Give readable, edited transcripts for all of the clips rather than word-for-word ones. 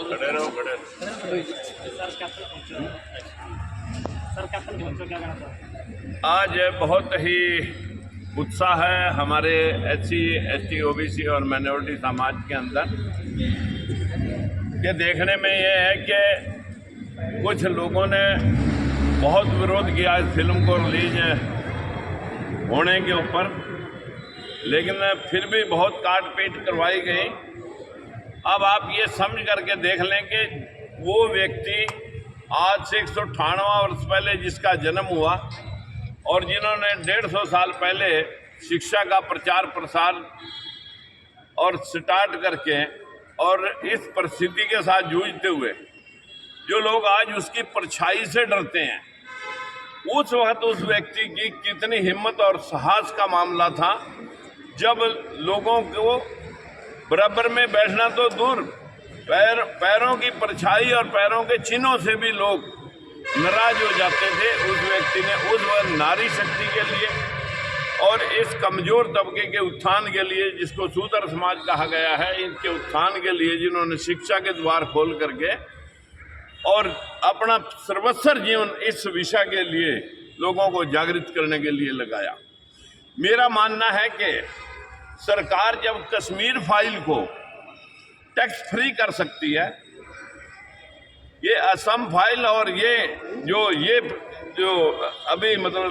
खड़े रहो खड़े रहो। आज बहुत ही उत्साह है हमारे SC ST OBC और माइनॉरिटी समाज के अंदर। ये देखने में ये है कि कुछ लोगों ने बहुत विरोध किया इस फिल्म को रिलीज होने के ऊपर, लेकिन फिर भी बहुत काट पीट करवाई गई। अब आप ये समझ करके देख लें कि वो व्यक्ति आज से 198 वर्ष पहले जिसका जन्म हुआ और जिन्होंने 150 साल पहले शिक्षा का प्रचार प्रसार और स्टार्ट करके और इस परिस्थिति के साथ जूझते हुए जो लोग आज उसकी परछाई से डरते हैं, उस वक्त उस व्यक्ति की कितनी हिम्मत और साहस का मामला था जब लोगों को बराबर में बैठना तो दूर, पैरों की परछाई और पैरों के चिन्हों से भी लोग नाराज हो जाते थे। उस व्यक्ति ने उस वक्त नारी शक्ति के लिए और इस कमजोर तबके के उत्थान के लिए, जिसको शूद्र समाज कहा गया है, इनके उत्थान के लिए जिन्होंने शिक्षा के द्वार खोल करके और अपना सर्वस्व जीवन इस विषय के लिए लोगों को जागृत करने के लिए लगाया। मेरा मानना है कि सरकार जब कश्मीर फाइल को टैक्स फ्री कर सकती है, ये असम फाइल और ये जो अभी मतलब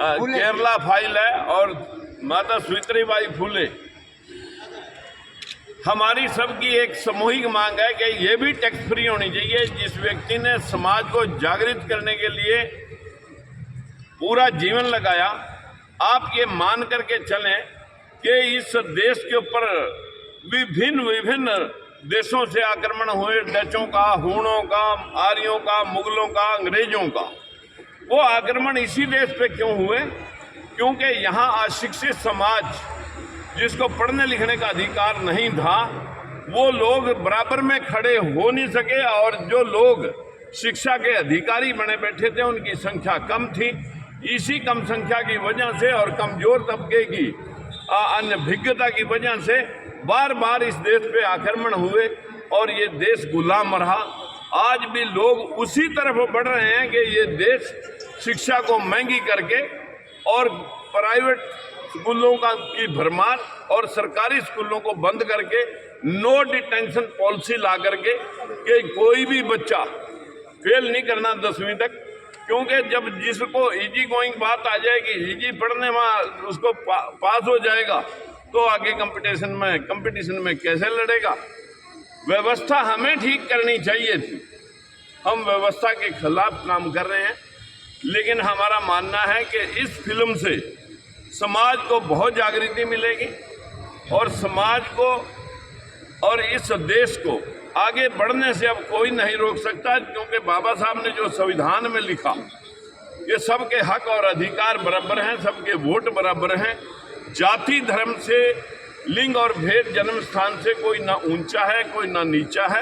केरला फाइल है और माता सावित्रीबाई फुले, हमारी सबकी एक सामूहिक मांग है कि ये भी टैक्स फ्री होनी चाहिए। जिस व्यक्ति ने समाज को जागृत करने के लिए पूरा जीवन लगाया, आप ये मान करके चलें कि इस देश के ऊपर विभिन्न देशों से आक्रमण हुए, डचों का, हूणों का, आर्यों का, मुगलों का, अंग्रेजों का। वो आक्रमण इसी देश पे क्यों हुए? क्योंकि यहाँ अशिक्षित समाज, जिसको पढ़ने लिखने का अधिकार नहीं था, वो लोग बराबर में खड़े हो नहीं सके और जो लोग शिक्षा के अधिकारी बने बैठे थे उनकी संख्या कम थी। इसी कम संख्या की वजह से और कमजोर तबके की अनभिज्ञता की वजह से बार बार इस देश पे आक्रमण हुए और ये देश गुलाम रहा। आज भी लोग उसी तरफ बढ़ रहे हैं कि ये देश शिक्षा को महंगी करके और प्राइवेट स्कूलों की भरमार और सरकारी स्कूलों को बंद करके नो डिटेंशन पॉलिसी ला करके कि कोई भी बच्चा फेल नहीं करना 10वीं तक, क्योंकि जब जिसको इजी गोइंग बात आ जाएगी, इजी पढ़ने में उसको पास हो जाएगा तो आगे कंपटीशन में कैसे लड़ेगा। व्यवस्था हमें ठीक करनी चाहिए थी, हम व्यवस्था के खिलाफ काम कर रहे हैं, लेकिन हमारा मानना है कि इस फिल्म से समाज को बहुत जागृति मिलेगी और समाज को और इस देश को आगे बढ़ने से अब कोई नहीं रोक सकता, क्योंकि बाबा साहब ने जो संविधान में लिखा, ये सबके हक और अधिकार बराबर हैं, सबके वोट बराबर हैं, जाति धर्म से, लिंग और भेद जन्म स्थान से कोई ना ऊंचा है कोई ना नीचा है।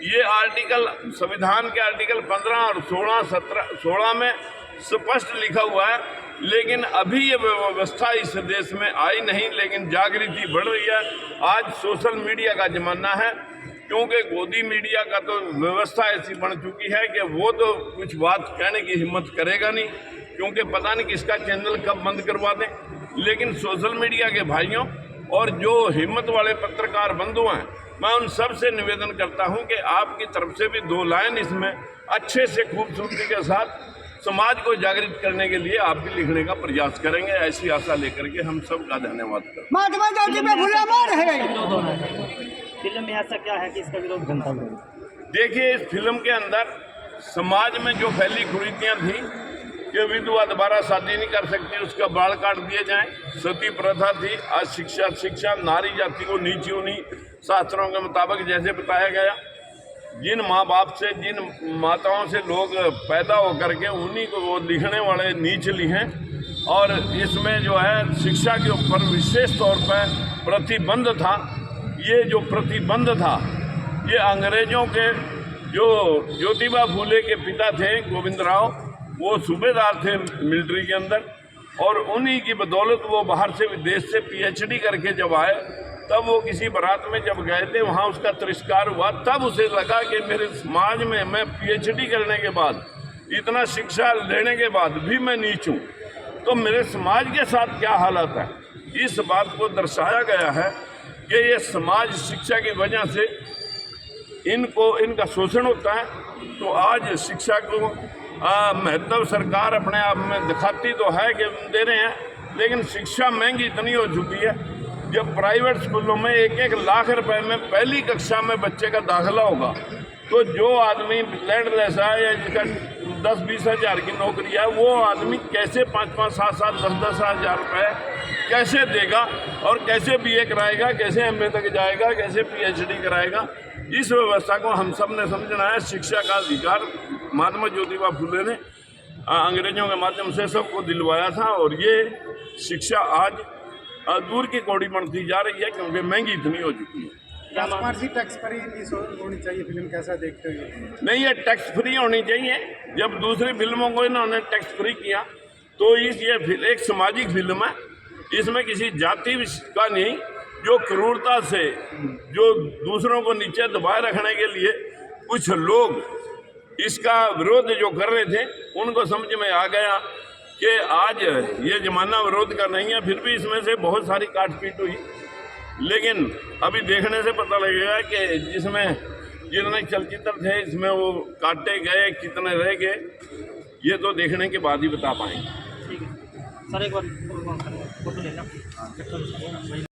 ये आर्टिकल संविधान के आर्टिकल 15 और 16 में स्पष्ट लिखा हुआ है, लेकिन अभी ये व्यवस्था इस देश में आई नहीं, लेकिन जागृति बढ़ रही है। आज सोशल मीडिया का जमाना है, क्योंकि गोदी मीडिया का तो व्यवस्था ऐसी बन चुकी है कि वो तो कुछ बात कहने की हिम्मत करेगा नहीं, क्योंकि पता नहीं किसका चैनल कब बंद करवा दें। लेकिन सोशल मीडिया के भाइयों और जो हिम्मत वाले पत्रकार बंधु हैं, मैं उन सब से निवेदन करता हूं कि आपकी तरफ से भी 2 लाइन इसमें अच्छे से खूबसूरती के साथ समाज को जागृत करने के लिए आप भी लिखने का प्रयास करेंगे, ऐसी आशा लेकर के हम सब का धन्यवाद करते हैं। फिल्म में ऐसा क्या है कि इसका विरोध जनता में? देखिए, इस फिल्म के अंदर समाज में जो फैली कुरीतियाँ थी कि विधवा दोबारा शादी नहीं कर सकती, उसका बाल काट दिए जाएं, सती प्रथा थी, आज शिक्षा नारी जाति को नीची उन्हीं शास्त्रों के मुताबिक जैसे बताया गया, जिन माँ बाप से, जिन माताओं से लोग पैदा होकर के उन्हीं को वो लिखने वाले नीच लिखे। और इसमें जो है शिक्षा के ऊपर विशेष तौर पर प्रतिबंध था। ये जो प्रतिबंध था ये अंग्रेजों के, जो ज्योतिबा फूले के पिता थे गोविंद राव, वो सूबेदार थे मिलिट्री के अंदर, और उन्हीं की बदौलत वो बाहर से विदेश से PhD करके जब आए तब वो किसी बारात में जब गए थे, वहाँ उसका तिरस्कार हुआ, तब उसे लगा कि मेरे समाज में मैं PhD करने के बाद, इतना शिक्षा लेने के बाद भी मैं नीच हूँ, तो मेरे समाज के साथ क्या हालत है। इस बात को दर्शाया गया है कि ये समाज शिक्षा की वजह से इनका शोषण होता है। तो आज शिक्षा को महत्व सरकार अपने आप में दिखाती तो है कि दे रहे हैं, लेकिन शिक्षा महंगी इतनी हो चुकी है। जब प्राइवेट स्कूलों में 1-1 लाख रुपए में पहली कक्षा में बच्चे का दाखिला होगा, तो जो आदमी लैंडलेस है या जिसका 10-20 हज़ार की नौकरी है, वो आदमी कैसे 5-5, 7-7, 10-10 हज़ार रुपये कैसे देगा और कैसे BA कराएगा, कैसे MA तक जाएगा, कैसे PhD कराएगा। इस व्यवस्था को हम सब ने समझना है। शिक्षा का अधिकार महात्मा ज्योतिबा फुले ने अंग्रेजों के माध्यम से सबको दिलवाया था, और ये शिक्षा आज दूर की कौड़ी बनती जा रही है, क्योंकि महंगी इतनी हो चुकी है। राजकुमार जी, टैक्स फ्री होनी चाहिए फिल्म, कैसा देखते हो? नहीं, ये टैक्स फ्री होनी चाहिए। जब दूसरी फिल्मों को इन्होंने टैक्स फ्री किया, तो ये एक सामाजिक फिल्म है, इसमें किसी जाति का नहीं, जो क्रूरता से जो दूसरों को नीचे दबाए रखने के लिए कुछ लोग इसका विरोध जो कर रहे थे, उनको समझ में आ गया कि आज ये जमाना विरोध का नहीं है। फिर भी इसमें से बहुत सारी काटपीट हुई, लेकिन अभी देखने से पता लगेगा कि जिसमें जितने चलचित्र थे इसमें वो काटे गए, कितने रह गए, ये तो देखने के बाद ही बता पाएंगे। ठीक है सर, एक बार फोटो लेना।